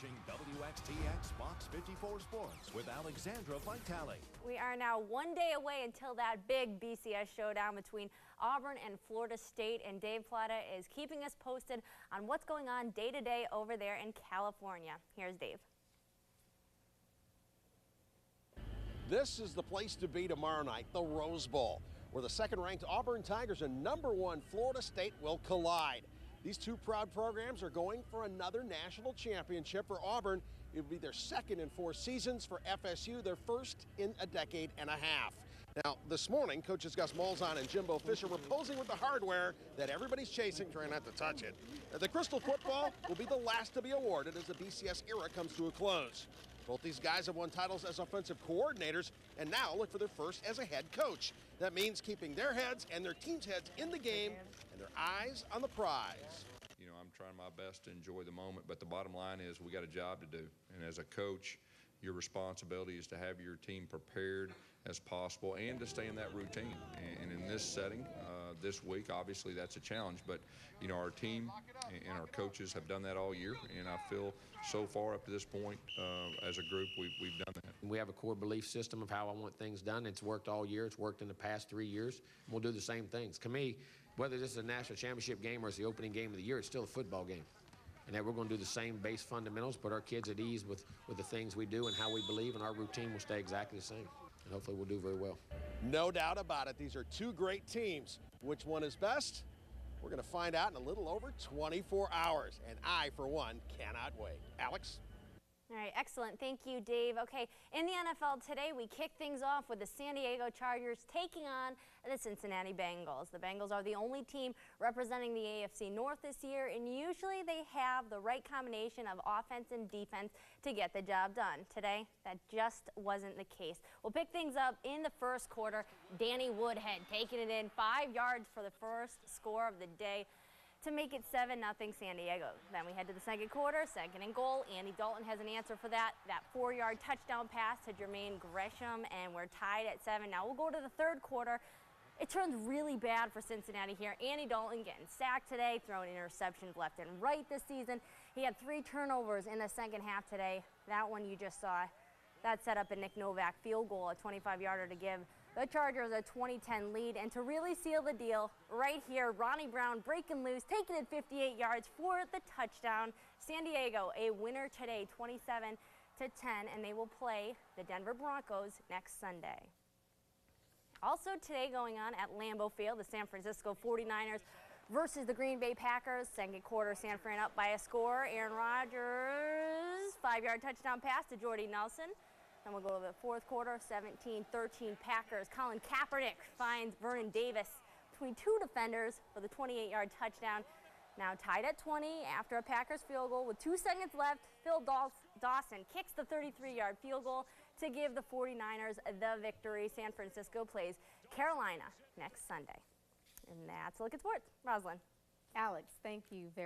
watching WXTX Fox 54 Sports with Alexandra Vitale. We are now one day away until that big BCS showdown between Auburn and Florida State, and Dave Plata is keeping us posted on what's going on day to day over there in California. Here's Dave. This is the place to be tomorrow night, the Rose Bowl, where the second-ranked Auburn Tigers and #1 Florida State will collide. These two proud programs are going for another national championship. For Auburn, it will be their second in 4 seasons. For FSU, their first in a decade and a half. Now, this morning, coaches Gus Malzahn and Jimbo Fisher were posing with the hardware that everybody's chasing, trying not to touch it. The Crystal Football will be the last to be awarded as the BCS era comes to a close. Both these guys have won titles as offensive coordinators and now look for their first as a head coach. That means keeping their heads and their team's heads in the game and their eyes on the prize. You know, I'm trying my best to enjoy the moment, but the bottom line is we got a job to do. And as a coach, your responsibility is to have your team prepared as possible and to stay in that routine. And in this setting, this week, obviously that's a challenge, but you know, our team and our coaches have done that all year, and I feel so far up to this point as a group we've done that. We have a core belief system of how I want things done. It's worked all year. It's worked in the past 3 years. And we'll do the same things. To me, whether this is a national championship game or it's the opening game of the year, it's still a football game. And that we're going to do the same base fundamentals, put our kids at ease with the things we do and how we believe, and our routine will stay exactly the same. And hopefully we'll do very well. No doubt about it. These are two great teams. Which one is best? We're going to find out in a little over 24 hours. And I, for one, cannot wait. Alex? All right, excellent. Thank you, Dave. Okay, in the NFL today, we kick things off with the San Diego Chargers taking on the Cincinnati Bengals. The Bengals are the only team representing the AFC North this year, and usually they have the right combination of offense and defense to get the job done. Today, that just wasn't the case. We'll pick things up in the first quarter. Danny Woodhead taking it in, 5 yards for the first score of the day to make it 7-0 San Diego. Then we head to the second quarter, second and goal. Andy Dalton has an answer for that 4-yard touchdown pass to Jermaine Gresham, and we're tied at 7. Now we'll go to the third quarter. It turns really bad for Cincinnati here. Andy Dalton getting sacked today, throwing interceptions left and right this season. He had 3 turnovers in the second half today. That one you just saw. That set up a Nick Novak field goal, a 25-yarder to give the Chargers a 20-10 lead. And to really seal the deal, right here, Ronnie Brown breaking loose, taking it 58 yards for the touchdown. San Diego, a winner today, 27-10, and they will play the Denver Broncos next Sunday. Also today going on at Lambeau Field, the San Francisco 49ers versus the Green Bay Packers. Second quarter, San Fran up by a score. Aaron Rodgers, 5-yard touchdown pass to Jordy Nelson. Then we'll go to the fourth quarter, 17-13 Packers. Colin Kaepernick finds Vernon Davis between 2 defenders for the 28-yard touchdown. Now tied at 20 after a Packers field goal with 2 seconds left. Phil Dawson kicks the 33-yard field goal to give the 49ers the victory. San Francisco plays Carolina next Sunday. And that's a look at sports. Rosalind. Alex, thank you very much.